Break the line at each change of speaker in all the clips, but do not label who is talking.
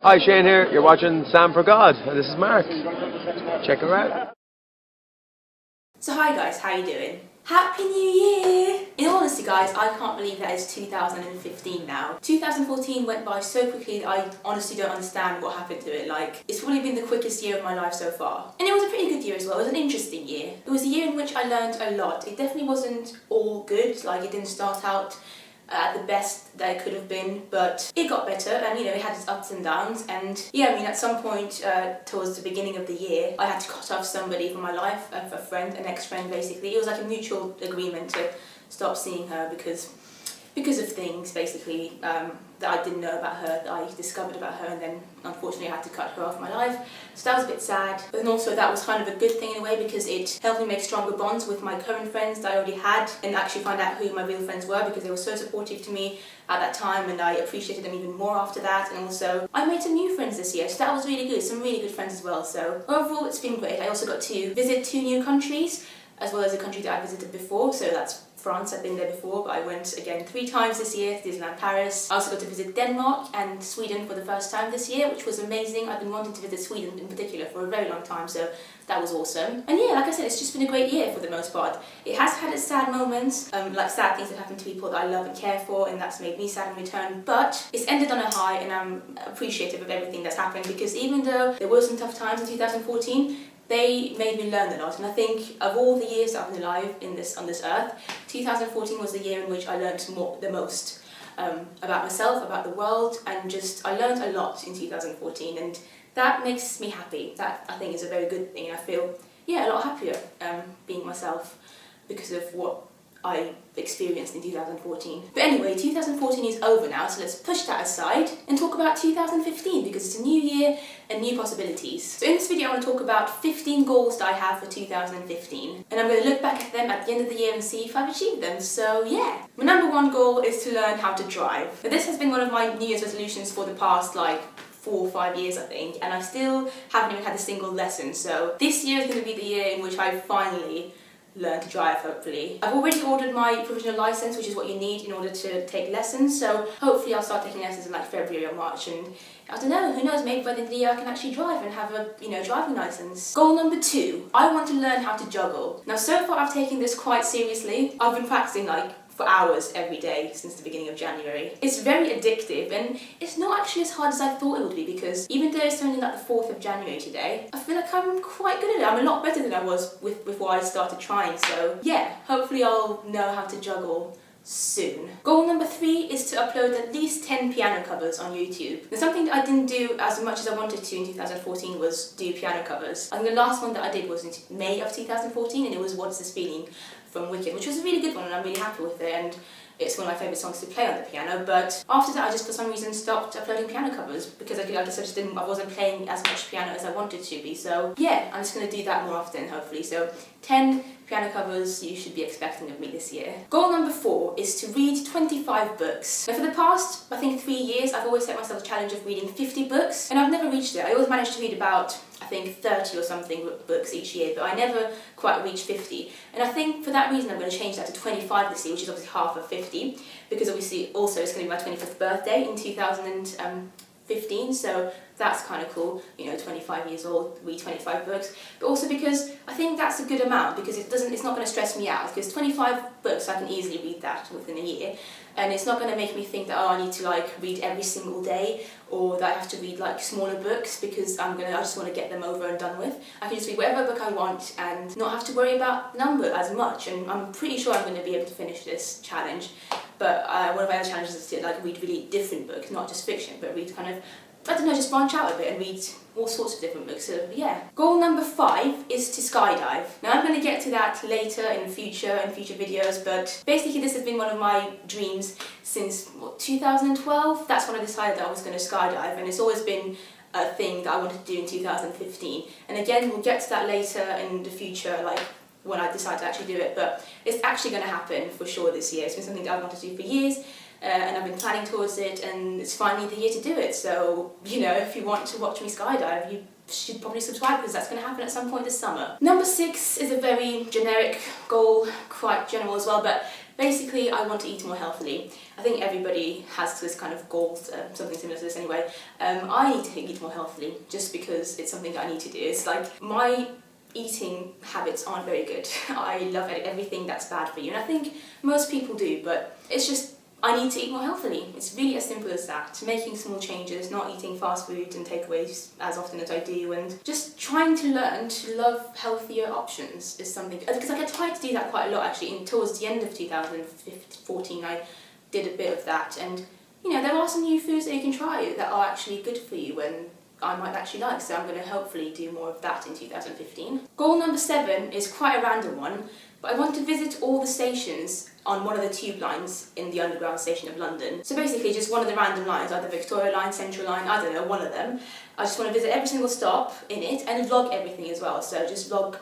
Hi, Shane here. You're watching Sam for God, and this is Mark. Check her out.
So hi guys, how you doing? Happy New Year! In all honesty guys, I can't believe that it's 2015 now. 2014 went by so quickly that I honestly don't understand what happened to it. Like, it's probably been the quickest year of my life so far. And it was a pretty good year as well. It was an interesting year. It was a year in which I learned a lot. It definitely wasn't all good, like it didn't start out at the best that it could have been, but it got better, and you know, it had its ups and downs. And yeah, I mean, at some point towards the beginning of the year, I had to cut off somebody from my life, a friend, an ex-friend basically. It was like a mutual agreement to stop seeing her because of things basically that I didn't know about her, that I discovered about her, and then unfortunately I had to cut her off my life. So that was a bit sad, but then also that was kind of a good thing in a way, because it helped me make stronger bonds with my current friends that I already had, and actually find out who my real friends were, because they were so supportive to me at that time, and I appreciated them even more after that. And also I made some new friends this year, so that was really good, some really good friends as well. So overall it's been great. I also got to visit 2 new countries, as well as a country that I visited before, so that's France. I've been there before, but I went again 3 times this year to Disneyland Paris. I also got to visit Denmark and Sweden for the first time this year, which was amazing. I've been wanting to visit Sweden in particular for a very long time, so that was awesome. And yeah, like I said, it's just been a great year for the most part. It has had its sad moments, like sad things that happen to people that I love and care for, and that's made me sad in return, but it's ended on a high, and I'm appreciative of everything that's happened, because even though there were some tough times in 2014, they made me learn a lot. And I think of all the years that I've been alive on this earth, 2014 was the year in which I learned the most about myself, about the world, and just I learned a lot in 2014, and that makes me happy. That I think is a very good thing. I feel, yeah, a lot happier being myself because of what I experienced in 2014. But anyway, 2014 is over now, so let's push that aside and talk about 2015, because it's a new year and new possibilities. So in this video I want to talk about 15 goals that I have for 2015, and I'm going to look back at them at the end of the year and see if I've achieved them. So yeah, my number 1 goal is to learn how to drive. Now, this has been one of my New Year's resolutions for the past 4 or 5 years I think, and I still haven't even had a single lesson. So this year is going to be the year in which I finally learn to drive, hopefully. I've already ordered my provisional license, which is what you need in order to take lessons, so hopefully I'll start taking lessons in February or March, and I don't know, who knows, maybe by the end of the year I can actually drive and have a, driving license. Goal number 2, I want to learn how to juggle. Now so far I've taken this quite seriously. I've been practicing for hours every day since the beginning of January. It's very addictive, and it's not actually as hard as I thought it would be, because even though it's only the 4th of January today, I feel like I'm quite good at it. I'm a lot better than I was before I started trying, so yeah, hopefully I'll know how to juggle soon. Goal number 3 is to upload at least 10 piano covers on YouTube. Now, something that I didn't do as much as I wanted to in 2014 was do piano covers. I think the last one that I did was in May of 2014, and it was What's This Feeling from Wicked, which was a really good one, and I'm really happy with it, and it's one of my favourite songs to play on the piano. But after that I just for some reason stopped uploading piano covers, because I wasn't playing as much piano as I wanted to be. So yeah, I'm just going to do that more often, hopefully. So 10 piano covers you should be expecting of me this year. Goal number 4 is to read 25 books. Now for the past, I think 3 years, I've always set myself a challenge of reading 50 books, and I've never reached it. I always managed to read about, I think, 30 or something books each year, but I never quite reached 50. And I think for that reason I'm going to change that to 25 this year, which is obviously half of 50, because obviously also it's going to be my 25th birthday in 2015, so that's kind of cool, 25 years old, read 25 books, but also because I think that's a good amount, because it's not going to stress me out, because 25 books I can easily read that within a year, and it's not going to make me think that, oh, I need to read every single day, or that I have to read smaller books, because I just want to get them over and done with. I can just read whatever book I want and not have to worry about number as much, and I'm pretty sure I'm going to be able to finish this challenge. But one of my other challenges is to read really different books, not just fiction, but read just branch out a bit and read all sorts of different books. So yeah. Goal number 5 is to skydive. Now I'm going to get to that later in future videos, but basically this has been one of my dreams since 2012. That's when I decided that I was going to skydive, and it's always been a thing that I wanted to do in 2015. And again, we'll get to that later in the future, when I decide to actually do it, but it's actually going to happen for sure this year. It's been something that I've wanted to do for years, and I've been planning towards it, and it's finally the year to do it. So, if you want to watch me skydive, you should probably subscribe, because that's going to happen at some point this summer. Number 6 is a very generic goal, quite general as well, but Basically, I want to eat more healthily. I think everybody has this kind of goal, something similar to this anyway. I need to eat more healthily just because it's something that I need to do. It's like my eating habits aren't very good. I love everything that's bad for you, and I think most people do, but it's just I need to eat more healthily. It's really as simple as that. Making small changes, not eating fast food and takeaways as often as I do, and just trying to learn to love healthier options is something, because I tried to do that quite a lot actually, and towards the end of 2014 I did a bit of that, and you know, there are some new foods that you can try that are actually good for you and I might actually like, so I'm going to hopefully do more of that in 2015. Goal number 7 is quite a random one, but I want to visit all the stations on one of the tube lines in the Underground station of London. So basically just one of the random lines, either Victoria line, Central line, I don't know, one of them. I just want to visit every single stop in it and vlog everything as well, so just vlog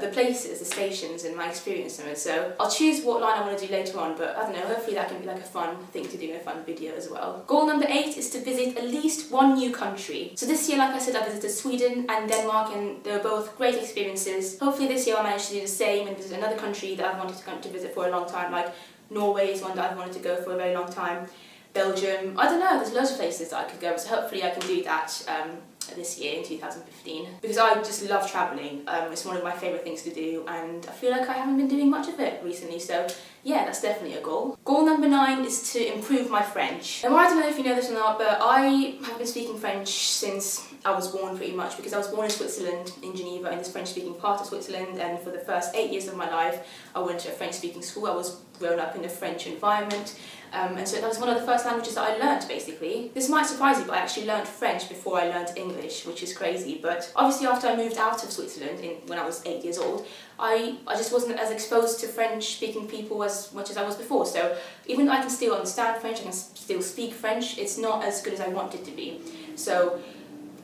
the places, the stations and my experience of it. So I'll choose what line I want to do later on, but I don't know, hopefully that can be like a fun thing to do in a fun video as well. Goal number 8 is to visit at least one new country. So this year, like I said, I visited Sweden and Denmark, and they were both great experiences. Hopefully this year I'll manage to do the same and visit another country that I've wanted to visit for a long time, like Norway is one that I've wanted to go for a very long time. Belgium, I don't know, there's loads of places that I could go, so hopefully I can do that this year in 2015, because I just love travelling. It's one of my favourite things to do, and I feel like I haven't been doing much of it recently, so yeah, that's definitely a goal. Goal number 9 is to improve my French. Now, I don't know if you know this or not, but I have been speaking French since I was born pretty much, because I was born in Switzerland, in Geneva, in this French-speaking part of Switzerland, and for the first 8 years of my life I went to a French-speaking school. I was grown up in a French environment, and so that was one of the first languages that I learned, basically. This might surprise you, but I actually learned French before I learned English, which is crazy, but obviously after I moved out of Switzerland when I was 8 years old, I just wasn't as exposed to French-speaking people as much as I was before, so even though I can still understand French, I can still speak French, it's not as good as I want it to be. So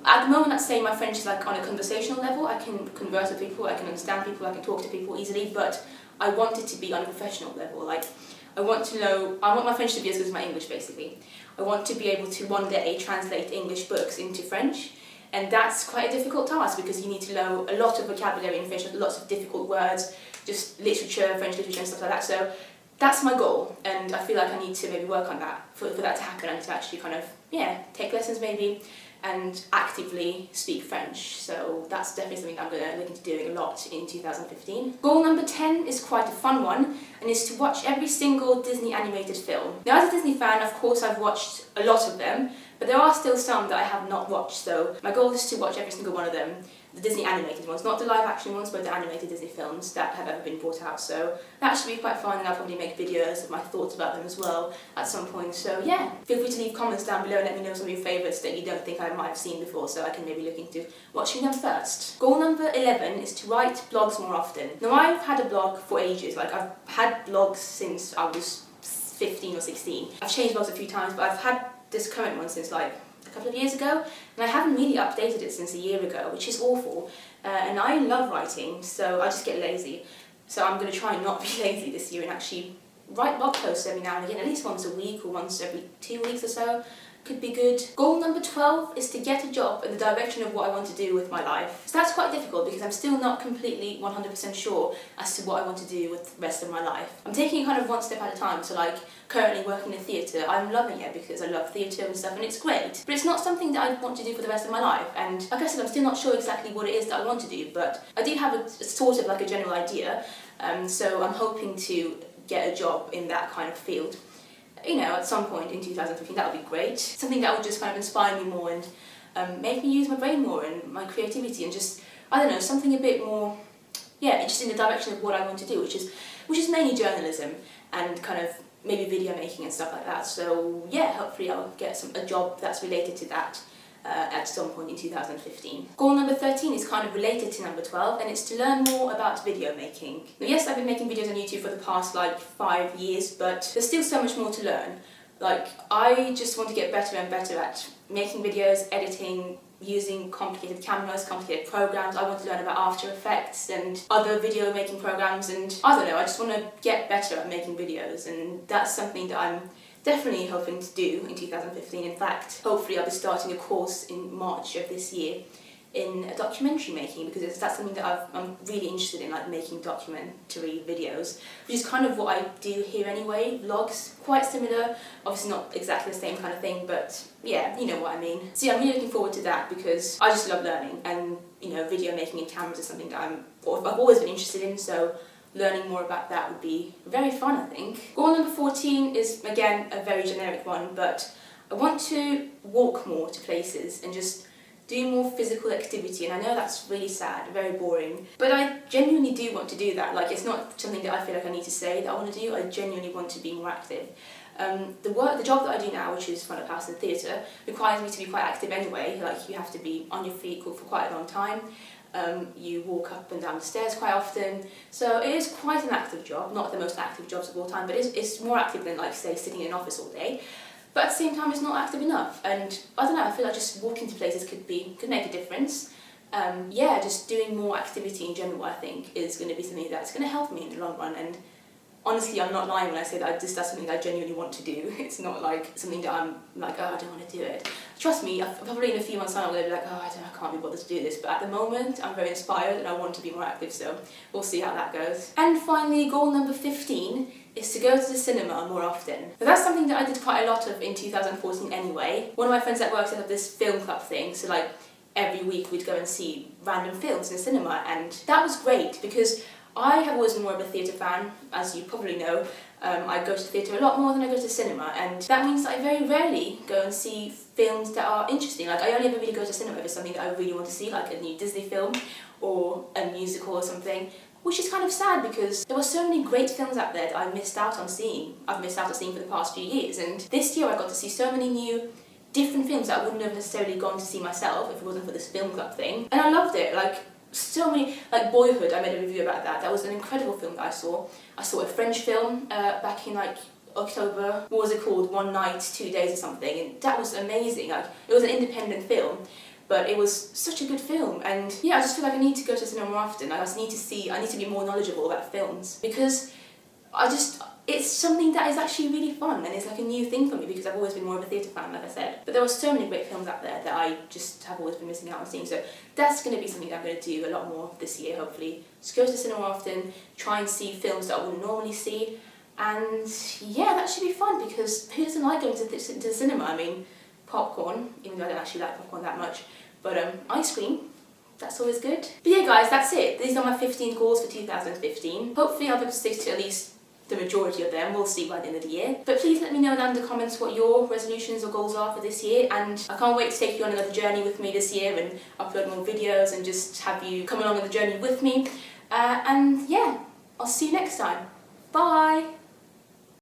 at the moment, I'd say my French is like on a conversational level. I can converse with people, I can understand people, I can talk to people easily, but I want it to be on a professional level. Like, I want my French to be as good as my English, basically. I want to be able to one day translate English books into French, and that's quite a difficult task because you need to know a lot of vocabulary in French, lots of difficult words, just literature, French literature and stuff like that. So that's my goal, and I feel like I need to maybe work on that. For that to happen, I need to actually kind of, take lessons maybe, and actively speak French. So that's definitely something I'm going to look into doing a lot in 2015. Goal number 10 is quite a fun one, and is to watch every single Disney animated film. Now, as a Disney fan, of course I've watched a lot of them, but there are still some that I have not watched, so my goal is to watch every single one of them. The Disney animated ones, not the live action ones, but the animated Disney films that have ever been brought out. So that should be quite fun, and I'll probably make videos of my thoughts about them as well at some point. So yeah, feel free to leave comments down below and let me know some of your favourites that you don't think I might have seen before, so I can maybe look into watching them first. Goal number 11 is to write blogs more often. Now, I've had a blog for ages. Like, I've had blogs since I was 15 or 16. I've changed blogs a few times, but I've had this current one since like a couple of years ago, and I haven't really updated it since a year ago, which is awful. And I love writing, so I just get lazy. So I'm going to try and not be lazy this year and actually write blog posts every now and again, at least once a week or once every 2 weeks or so. Could be good. Goal number 12 is to get a job in the direction of what I want to do with my life. So that's quite difficult because I'm still not completely 100% sure as to what I want to do with the rest of my life. I'm taking it kind of one step at a time. So like currently working in theatre, I'm loving it because I love theatre and stuff, and it's great. But it's not something that I want to do for the rest of my life. And like I said, I'm still not sure exactly what it is that I want to do, but I do have a sort of like a general idea. So I'm hoping to get a job in that kind of field. You know, at some point in 2015, that would be great. Something that would just kind of inspire me more and make me use my brain more and my creativity, and just, I don't know, something a bit more, just in the direction of what I want to do, which is mainly journalism and kind of maybe video making and stuff like that. So yeah, hopefully I'll get a job that's related to that at some point in 2015. Goal number 13 is kind of related to number 12, and it's to learn more about video making. Now, yes, I've been making videos on YouTube for the past like 5 years, but there's still so much more to learn. Like, I just want to get better and better at making videos, editing, using complicated cameras, complicated programs. I want to learn about After Effects and other video making programs, and I don't know, I just want to get better at making videos, and that's something that I'm definitely hoping to do in 2015. In fact, hopefully I'll be starting a course in March of this year in documentary making, because that's something that I'm really interested in, like making documentary videos, which is kind of what I do here anyway. Vlogs, quite similar, obviously not exactly the same kind of thing, but yeah, you know what I mean. So yeah, I'm really looking forward to that because I just love learning, and you know, video making and cameras is something that I've always been interested in, so learning more about that would be very fun, I think. Goal number 14 is, again, a very generic one, but I want to walk more to places and just do more physical activity, and I know that's really sad, very boring, but I genuinely do want to do that. Like, it's not something that I feel like I need to say that I want to do, I genuinely want to be more active. The job that I do now, which is front of house in theatre, requires me to be quite active anyway. Like, you have to be on your feet for quite a long time. You walk up and down the stairs quite often, so it is quite an active job, not the most active jobs of all time, but it's more active than, like, say, sitting in an office all day. But at the same time, it's not active enough, and I don't know, I feel like just walking to places could make a difference. Yeah, just doing more activity in general, I think, is going to be something that's going to help me in the long run, and honestly, I'm not lying when I say that that's something that I genuinely want to do. It's not like something that I'm like, oh, I don't want to do it. Trust me, probably in a few months' time I'm going to be like, oh, I can't be bothered to do this. But at the moment, I'm very inspired and I want to be more active, so we'll see how that goes. And finally, goal number 15 is to go to the cinema more often. But that's something that I did quite a lot of in 2014 anyway. One of my friends at work set up this film club thing, so like every week we'd go and see random films in the cinema, and that was great because I have always been more of a theatre fan, as you probably know. I go to theatre a lot more than I go to cinema, and that means that I very rarely go and see films that are interesting. Like, I only ever really go to cinema if it's something that I really want to see, like a new Disney film or a musical or something, which is kind of sad because there were so many great films out there that I missed out on seeing. I've missed out on seeing for the past few years, and this year I got to see so many new different films that I wouldn't have necessarily gone to see myself if it wasn't for this film club thing, and I loved it. Like, so many, like Boyhood, I made a review about that. That was an incredible film that I saw. I saw a French film back in like October. What was it called? One Night, 2 Days or something, and that was amazing. Like, it was an independent film, but it was such a good film, and yeah, I just feel like I need to go to cinema more often. I just need to be more knowledgeable about films, because it's something that is actually really fun, and it's like a new thing for me because I've always been more of a theatre fan, like I said. But there were so many great films out there that I just have always been missing out on seeing, so that's going to be something that I'm going to do a lot more this year, hopefully. Just go to the cinema often, try and see films that I wouldn't normally see, and yeah, that should be fun because who doesn't like going to the cinema? I mean, popcorn, even though I don't actually like popcorn that much, but ice cream, that's always good. But yeah guys, that's it. These are my 15 goals for 2015. Hopefully I'll be able to stick to at least the majority of them. We'll see by the end of the year. But please let me know down in the comments what your resolutions or goals are for this year, and I can't wait to take you on another journey with me this year and upload more videos and just have you come along on the journey with me. And yeah, I'll see you next time. Bye!